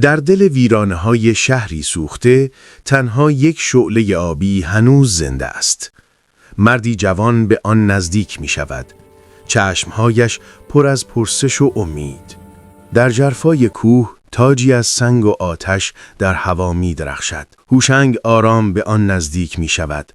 در دل ویرانه‌های شهری سوخته، تنها یک شعله آبی هنوز زنده است. مردی جوان به آن نزدیک می شود. چشمهایش پر از پرسش و امید. در ژرفای کوه تاجی از سنگ و آتش در هوا می درخشد. هوشنگ آرام به آن نزدیک می شود.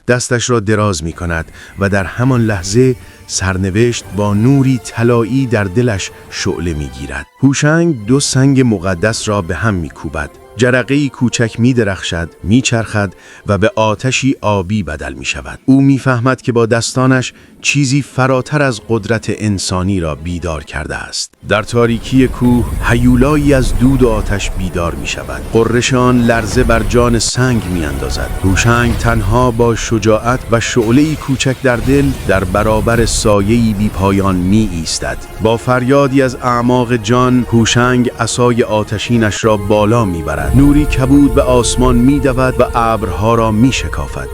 دستش را دراز می کند و در همان لحظه سرنوشت با نوری طلایی در دلش شعله می گیرد. هوشنگ دو سنگ مقدس را به هم می کوبد. جرقه‌ای کوچک می درخشد، می چرخد و به آتشی آبی بدل می شود. او می فهمد که با دستانش چیزی فراتر از قدرت انسانی را بیدار کرده است. در تاریکی کوه هیولایی از دود و آتش بیدار می شود. غرش آن لرزه بر جان سنگ می اندازد. هوشنگ تنها با شجاعت و شعله‌ای کوچک در دل در برابر سایه‌ای بی پایان می ایستد. با فریادی از اعماق جان، هوشنگ عصای آتشینش را بالا می برد. نوری کبود به آسمان می دود و ابرها را می شکافد.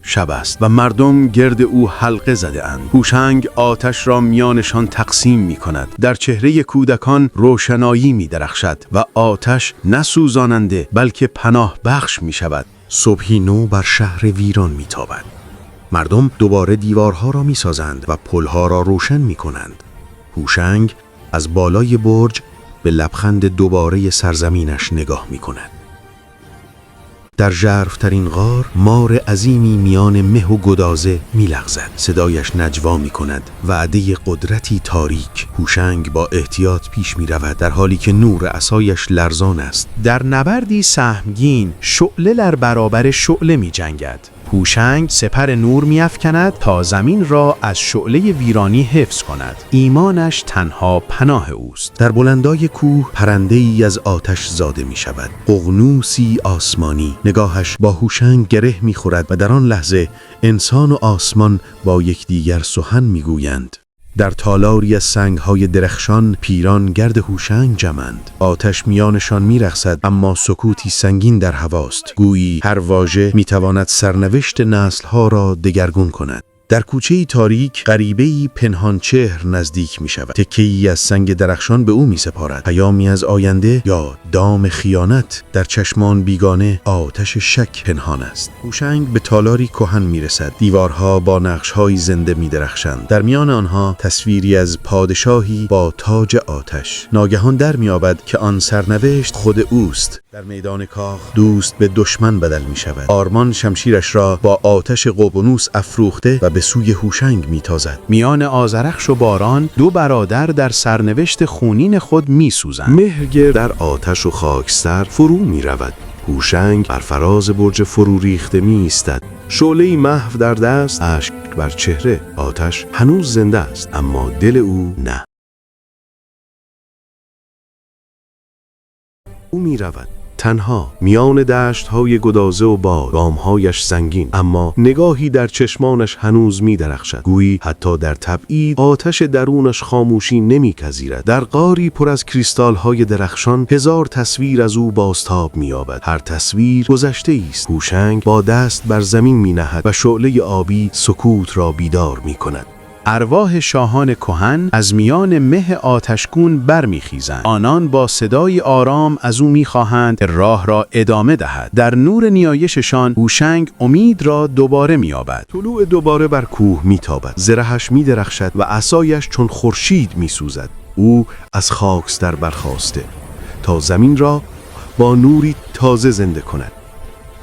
شب است و مردم گرد او حلقه زده اند. هوشنگ آتش را میانشان تقسیم می کند. در چهره کودکان روشنایی می درخشد و آتش نه سوزاننده بلکه پناه بخش می شود. صبحی نو بر شهر ویران می تابد. مردم دوباره دیوارها را می سازند و پلها را روشن می کنند. هوشنگ از بالای برج به لبخند دوباره سرزمینش نگاه می کند. در ژرف‌ترین غار مار عظیمی میان مه و گدازه می‌لغزد. صدایش نجوا می‌کند. وعده قدرتی تاریک. هوشنگ با احتیاط پیش می‌رود در حالی که نور عصایش لرزان است. در نبردی سهمگین شعله در برابر شعله می‌جنگد. هوشنگ سپر نور می‌افکند تا زمین را از شعله ویرانی حفظ کند. ایمانش تنها پناه اوست. در بلندای کوه پرنده‌ای از آتش زاده می‌شود. ققنوسی آسمانی. نگاهش با هوشنگ گره می‌خورد و در آن لحظه انسان و آسمان با یکدیگر سخن می‌گویند. در تالاری از سنگ‌های درخشان پیران گرد هوشنگ جمعند. آتش میانشان میرقصد اما سکوتی سنگین در هواست. گویی هر واژه میتواند سرنوشت نسل‌ها را دگرگون کند. در کوچه‌ای تاریک غریبه‌ای پنهان چهر نزدیک می شود. تکه‌ای از سنگ درخشان به او می سپارد. پیامی از آینده یا دام خیانت. در چشمان بیگانه آتش شک پنهان است. هوشنگ به تالاری کهن می رسد. دیوارها با نقش‌های زنده می درخشند. در میان آنها تصویری از پادشاهی با تاج آتش. ناگهان در می یابد که آن سرنوشت خود اوست. در میدان کاخ دوست به دشمن بدل می شود. آرمان شمشیرش را با آتش ققنوس افروخته و به سوی هوشنگ میتازد. میان آذرخش و باران دو برادر در سرنوشت خونین خود میسوزند. مهرگرد در آتش و خاکستر فرو میرود. هوشنگ بر فراز برج فرو ریخته میایستد. شعله‌ای محو در دست، اشک بر چهره. آتش هنوز زنده است اما دل او نه. او میرود تنها میان دشت‌های گدازه و باد، گام‌هایش سنگین اما نگاهی در چشمانش هنوز می‌درخشد. گویی حتی در تبعید آتش درونش خاموشی نمی‌پذیرد. در غاری پر از کریستال‌های درخشان هزار تصویر از او بازتاب می‌یابد. هر تصویر گذشته‌ای است. هوشنگ با دست بر زمین می‌نهد و شعله آبی سکوت را بیدار می‌کند. ارواح شاهان کهن از میان مه آتشگون برمیخیزند. آنان با صدای آرام از او میخواهند راه را ادامه دهد. در نور نیایششان هوشنگ امید را دوباره مییابد. طلوع دوباره بر کوه میتابد. زرهش میدرخشد و عصایش چون خورشید میسوزد. او از خاکستر برخاسته تا زمین را با نوری تازه زنده کند.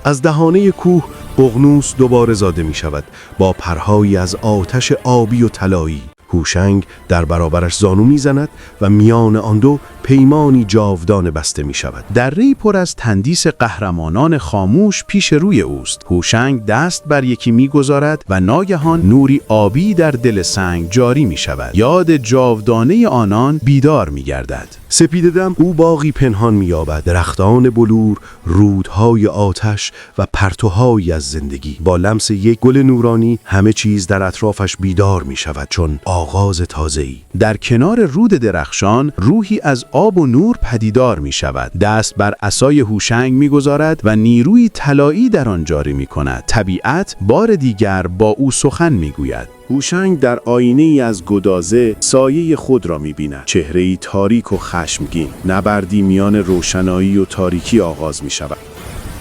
از دهانه کوه ققنوس دوباره زاده می شود با پرهایی از آتش آبی و طلایی. هوشنگ در برابرش زانو می زند و میان آن دو پیمانی جاودانه بسته می شود. دره‌ای پر از تندیس قهرمانان خاموش پیش روی اوست. هوشنگ دست بر یکی می گذارد و ناگهان نوری آبی در دل سنگ جاری می شود. یاد جاودانه آنان بیدار می گردد. سپیددم او باغی پنهان می یابد. درختان بلور، رودهای آتش و پرتوهایی از زندگی. با لمس یک گل نورانی همه چیز در اطرافش بیدار می شود چون آغاز تازه‌ای. در کنار رود درخشان روحی از آب و نور پدیدار می شود. دست بر عصای هوشنگ می گذارد و نیروی طلایی در آن جاری می کند. طبیعت بار دیگر با او سخن می گوید. هوشنگ در آینه‌ای از گدازه سایه خود را می‌بیند. چهره‌ای تاریک و خشمگین. نبردی میان روشنایی و تاریکی آغاز می‌شود.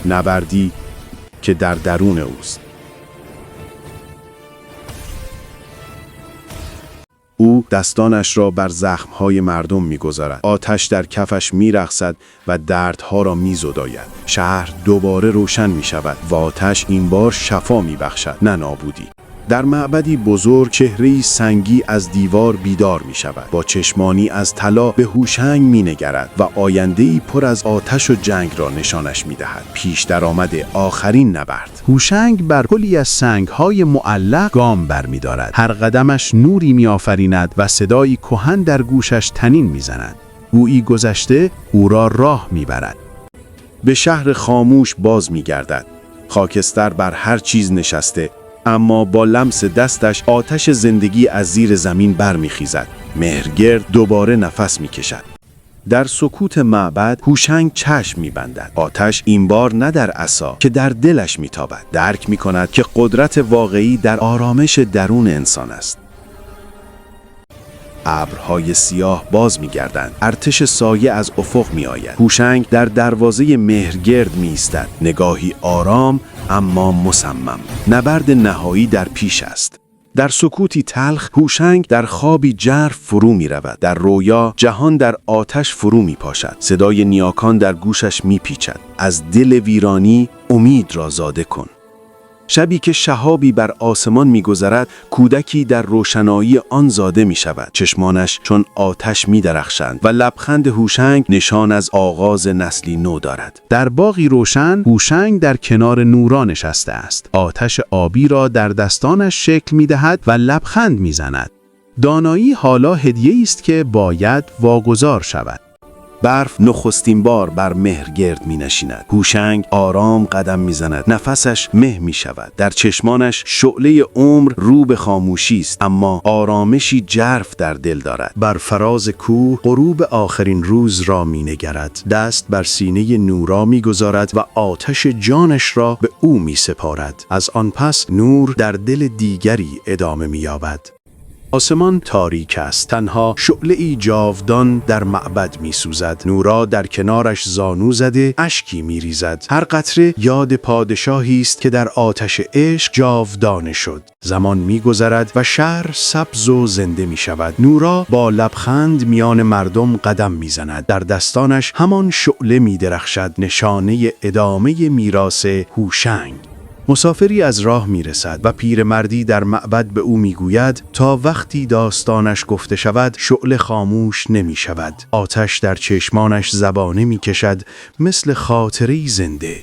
نبردی که در درون اوست. او دستانش را بر زخم‌های مردم می‌گذارد. آتش در کفش می‌رقصد و دردها را می‌زداید. شهر دوباره روشن می‌شود و آتش این بار شفا می‌بخشد، نه نابودی. در معبدی بزرگ چهره‌ای سنگی از دیوار بیدار می شود. با چشمانی از طلا به هوشنگ می نگرد و آینده‌ای پر از آتش و جنگ را نشانش می دهد. پیش در آمده آخرین نبرد. هوشنگ بر پلی از سنگ‌های معلق گام بر می دارد. هر قدمش نوری می آفریند و صدایی کهن در گوشش طنین می زند. گویی گذشته او را راه می برد. به شهر خاموش باز می گردد. خاکستر بر هر چیز نشسته، اما با لمس دستش آتش زندگی از زیر زمین برمیخیزد. مهرگرد دوباره نفس میکشد. در سکوت معبد هوشنگ چشم میبندد. آتش این بار نه در عصا که در دلش میتابد. درک میکند که قدرت واقعی در آرامش درون انسان است. ابرهای سیاه باز می‌گردند. ارتش سایه از افق می‌آید. هوشنگ در دروازه مهرگرد می‌ایستد. نگاهی آرام اما مصمم. نبرد نهایی در پیش است. در سکوتی تلخ هوشنگ در خوابی ژرف فرو می‌رود. در رویا جهان در آتش فرو می‌پاشد. صدای نیاکان در گوشش می‌پیچد. از دل ویرانی امید را زاده کن. شبی که شهابی بر آسمان می‌گذرد، کودکی در روشنایی آن زاده می‌شود. چشمانش چون آتش می‌درخشند و لبخند هوشنگ نشان از آغاز نسلی نو دارد. در باغی روشن، هوشنگ در کنار نورا نشسته است. آتش آبی را در دستانش شکل می‌دهد و لبخند می‌زند. دانایی حالا هدیه‌ای است که باید واگذار شود. برف نخستین بار بر مهرگرد می نشیند. هوشنگ آرام قدم می زند. نفسش مه می شود. در چشمانش شعله عمر رو به خاموشی است، اما آرامشی ژرف در دل دارد. بر فراز کوه غروب آخرین روز را می نگرد. دست بر سینه نورا می گذارد و آتش جانش را به او می سپارد. از آن پس نور در دل دیگری ادامه می یابد. آسمان تاریک است. تنها شعله‌ای جاودان در معبد می‌سوزد. نورا در کنارش زانو زده اشکی می‌ریزد. هر قطره یاد پادشاهی است که در آتش عشق جاودانه شد. زمان می‌گذرد و شهر سبز و زنده می‌شود. نورا با لبخند میان مردم قدم می‌زند. در دستانش همان شعله می‌درخشد، نشانه ادامه میراث هوشنگ. مسافری از راه میرسد و پیرمردی در معبد به او میگوید تا وقتی داستانش گفته شود شعله خاموش نمی شود. آتش در چشمانش زبانه میکشد مثل خاطره‌ای زنده.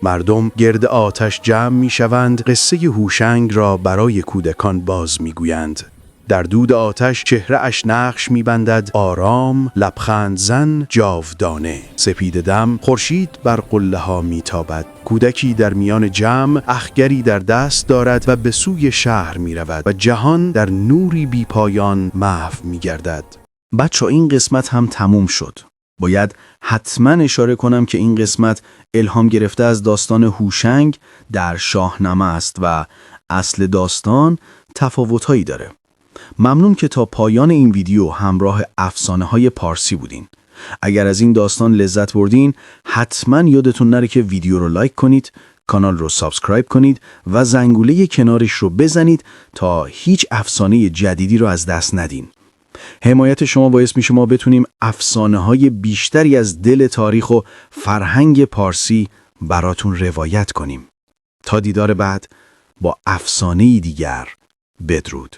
مردم گرد آتش جمع میشوند، قصه هوشنگ را برای کودکان باز میگویند. در دود آتش چهره اش نقش می‌بندد، آرام، لبخند زن، جاودانه. سپید دم خورشید بر قله ها میتابد. کودکی در میان جمع اخگری در دست دارد و به سوی شهر میرود و جهان در نوری بی پایان محو میگردد. بچه این قسمت هم تموم شد. باید حتما اشاره کنم که این قسمت الهام گرفته از داستان هوشنگ در شاهنامه است و اصل داستان تفاوت‌هایی داره. ممنون که تا پایان این ویدیو همراه افسانه‌های پارسی بودین. اگر از این داستان لذت بردین حتما یادتون نره که ویدیو رو لایک کنید، کانال رو سابسکرایب کنید و زنگوله کنارش رو بزنید تا هیچ افسانه جدیدی رو از دست ندین. حمایت شما باعث میشه ما بتونیم افسانه‌های بیشتری از دل تاریخ و فرهنگ پارسی براتون روایت کنیم. تا دیدار بعد با افسانه‌ای دیگر، بدرود.